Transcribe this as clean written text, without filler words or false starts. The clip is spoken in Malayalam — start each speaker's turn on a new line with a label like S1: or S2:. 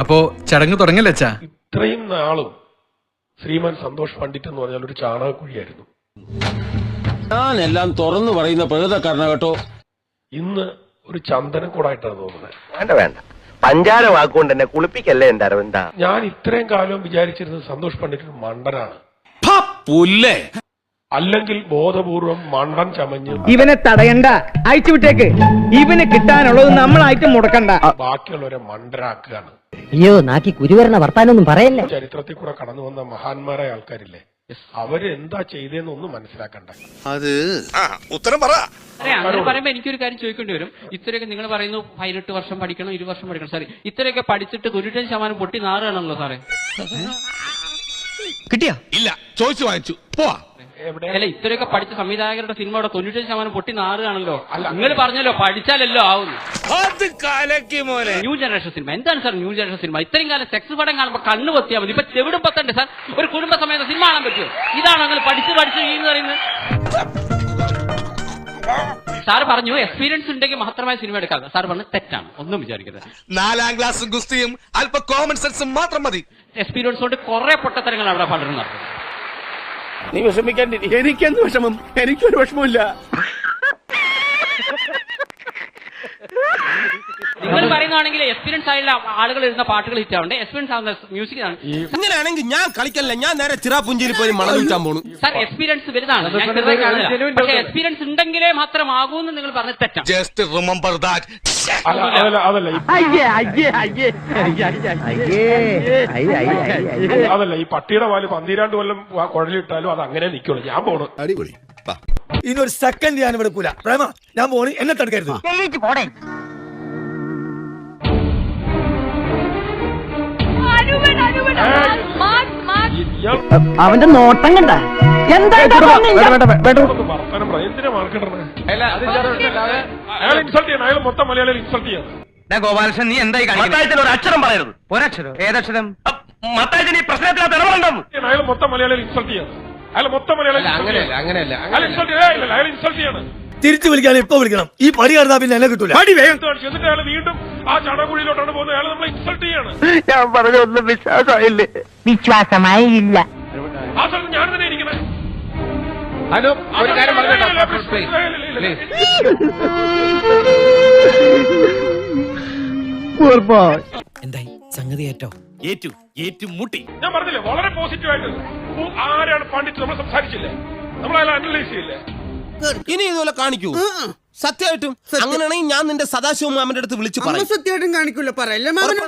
S1: അപ്പോ ചടങ്ങ് തുടങ്ങല്ലേ അച്ഛാ?
S2: ഇത്രയും നാളും ശ്രീമാൻ സന്തോഷ് പണ്ഡിറ്റ് എന്ന് പറഞ്ഞാൽ ഒരു ചാണകക്കുഴിയായിരുന്നു.
S3: ഞാനെല്ലാം തുറന്നു പറയുന്ന പ്രകൃതക്കാരന കേട്ടോ.
S2: ഇന്ന് ഒരു ചന്ദനക്കൂടായിട്ടാണ് തോന്നുന്നത്.
S4: വേണ്ട വേണ്ട, പഞ്ചാര വാക്കുകൊണ്ട് എന്നെ കുളിപ്പിക്കല്ലേ എന്റെ അരവിന്ദ.
S2: ഞാൻ ഇത്രയും കാലം വിചാരിച്ചിരുന്നത് സന്തോഷ് പണ്ഡിറ്റ് ഒരു മണ്ടനാണ്,
S3: പുല്ലേ,
S2: അല്ലെങ്കിൽ ബോധപൂർവം മണ്ടൻ ചമഞ്ഞ്
S5: ഇവനെ തടയണ്ട, അയച്ചുവിട്ടേക്ക്. ഇവന് കിട്ടാനുള്ളത് നമ്മളായിട്ട് മുടക്കണ്ട.
S2: ബാക്കിയുള്ളവരെ മണ്ടരാക്കുകയാണ്.
S5: അയ്യോ, നാക്കി കുരുവരണ വർത്താനൊന്നും പറയല്ലേ.
S2: ചരിത്രത്തിൽ കൂടെ കടന്നു വന്ന മഹാന്മാരായ ആൾക്കാരില്ലേ, അവര് എന്താ ചെയ്തതെന്നൊന്നും മനസ്സിലാക്കണ്ട.
S6: അത് ഉത്തരം പറ.
S7: അങ്ങനെ പറയുമ്പോ എനിക്കൊരു കാര്യം ചോദിക്കേണ്ടി വരും. ഇത്രയൊക്കെ നിങ്ങൾ പറയുന്നു 18 വർഷം പഠിക്കണം, 20 വർഷം പഠിക്കണം. സാറേ, ഇത്രയൊക്കെ പഠിച്ചിട്ട് 90% പൊട്ടി നാറുകയാണല്ലോ സാറേ.
S6: കിട്ടിയാ ഇല്ല, ചോദിച്ചു വാങ്ങിച്ചു പോവാ.
S7: അല്ല, ഇത്രയൊക്കെ പഠിച്ച സംവിധായകരുടെ സിനിമ അവിടെ 90% പൊട്ടി നാറുകയാണല്ലോ. നിങ്ങൾ പറഞ്ഞല്ലോ പഠിച്ചാലല്ലോ ആവുന്നു. ന്യൂ ജനറേഷൻ സിനിമ എന്താണ് സാർ? ന്യൂ ജനറേഷൻ സിനിമ ഇത്രയും കാലം സെക്സ് പടം കാണുമ്പോൾ കണ്ണു പൊത്തിയാൽ മതി. ഇപ്പൊ ചെവിടും പത്തണ്ടേ സാർ? ഒരു കുടുംബ സമയത്ത് സിനിമ കാണാൻ പറ്റുമോ? ഇതാണ് അങ്ങനെ പഠിച്ച് എന്ന് പറയുന്നത്. സാർ പറഞ്ഞു എക്സ്പീരിയൻസ് ഉണ്ടെങ്കിൽ മാത്രമായി സിനിമ എടുക്കാം. സാർ പറഞ്ഞു തെറ്റാണ്, ഒന്നും വിചാരിക്കരുത്.
S6: 4ാം ക്ലാസ്സും ഗുസ്തിയും അല്പ കോമൺ സെൻസും മാത്രം മതി.
S7: എക്സ്പീരിയൻസ് കൊണ്ട് കുറെ പൊട്ടത്തരങ്ങൾ അവിടെ പലരുന്നത്.
S3: നീ വിഷമിക്കാൻ. എനിക്കെന്ത് വിഷമം? എനിക്കൊരു വിഷമമില്ല.
S7: നിങ്ങൾ പറയുന്നതാണെങ്കിൽ എക്സ്പീരിയൻസ് ആയുള്ള ആളുകൾ എഴുതുന്ന പാട്ടുകൾ ഹിറ്റ് ആവണ്ടേ? എക്സ്പീരിയൻസ് ആവുന്ന മ്യൂസിക് ആണ്.
S3: അങ്ങനെയാണെങ്കിൽ ഞാൻ കളിക്കല്ല, ഞാൻ നേരെ ചിറാപുഞ്ചിയിൽ പോയി മണം വിൽക്കാൻ പോണു.
S7: സാർ, എക്സ്പീരിയൻസ് വലുതാണ്, പക്ഷേ എക്സ്പീരിയൻസ് ഉണ്ടെങ്കിലേ മാത്രമാകൂ എന്ന് നിങ്ങൾ പറഞ്ഞ തെറ്റാണ്.
S6: Just remember that.
S2: അതല്ല, ഈ പട്ടിയുടെ പാല് 12 കൊല്ലം കുഴലിട്ടാലും അത് അങ്ങനെ നിൽക്കുള്ളൂ. ഞാൻ പോണു.
S6: അടിപൊളി.
S8: ഇനൊരു സെക്കൻഡ് ഞാൻ എടുക്കൂല. പ്രേമ, ഞാൻ പോണി, എന്നെ തടുക്കരുത്.
S5: അവന്റെ നോട്ടം കണ്ട എന്താ
S2: വർത്തനം പറ. എന്തിനാ മാർക്കിടണേ? അയാൾ ഇൻസൾട്ട് ചെയ്യണം. അയാൾ മൊത്തം മലയാളികൾ ഇൻസൾട്ട് ചെയ്യണം.
S4: ഗോപാലകൃഷ്ണൻ, നീ എന്തായി കാണിക്കുന്നത്? ഒരു അക്ഷരം പറയരുത്. ഒരക്ഷരം? ഏതക്ഷരം? മത്തായി നീ പ്രശ്നത്തിനകത്ത് ഇടപെടണ്ടെന്ന്.
S2: അയാൾ മൊത്തം മലയാളികൾ ഇൻസൾട്ട് ചെയ്യണം. അയാൾ മൊത്തം മലയാളികൾ
S3: അങ്ങനെയല്ല.
S2: അയാൾ ഇൻസൾട്ട് ചെയ്യണം.
S8: തിരിച്ചു വിളിക്കാൻ ഇപ്പൊ വിളിക്കണം. ഈ പടി കടന്നാ പിന്നെ എന്നെ കിട്ടൂല.
S2: എന്നിട്ട് അയാൾ വീണ്ടും ആ ചടകുഴിയിലോട്ടാണ് പോകുന്നത്. അയാൾ നമ്മളെ ഇൻസൾട്ട് ചെയ്യാണ്.
S4: ഞാൻ പറഞ്ഞൊന്നും വിശ്വാസമായില്ലേ?
S5: വിശ്വാസമായി ഇല്ല.
S2: ആ സ്ഥലത്ത് ഞാൻ തന്നെ ഇരിക്കണേ.
S3: ഒരു കാര്യം
S5: എന്തായി സംഗതി
S3: ഏറ്റു മുട്ടി.
S2: ഞാൻ പറഞ്ഞില്ലേ, വളരെ പോസിറ്റീവായിട്ട് ആരാണ് പണ്ഡിറ്റ് നമ്മൾ സംസാരിച്ചില്ലേ, നമ്മളയാൾ അനലൈസ് ചെയ്യില്ലേ.
S3: ഇനി ഇതുപോലെ കാണിക്കൂ സത്യമായിട്ടും. അങ്ങനെയാണെങ്കിൽ ഞാൻ നിന്റെ സദാശിവ മാമന്റെ അടുത്ത് വിളിച്ചു പറയും.
S9: സത്യമായിട്ടും കാണിക്കൂല, പറയല്ലേ മാമൻ.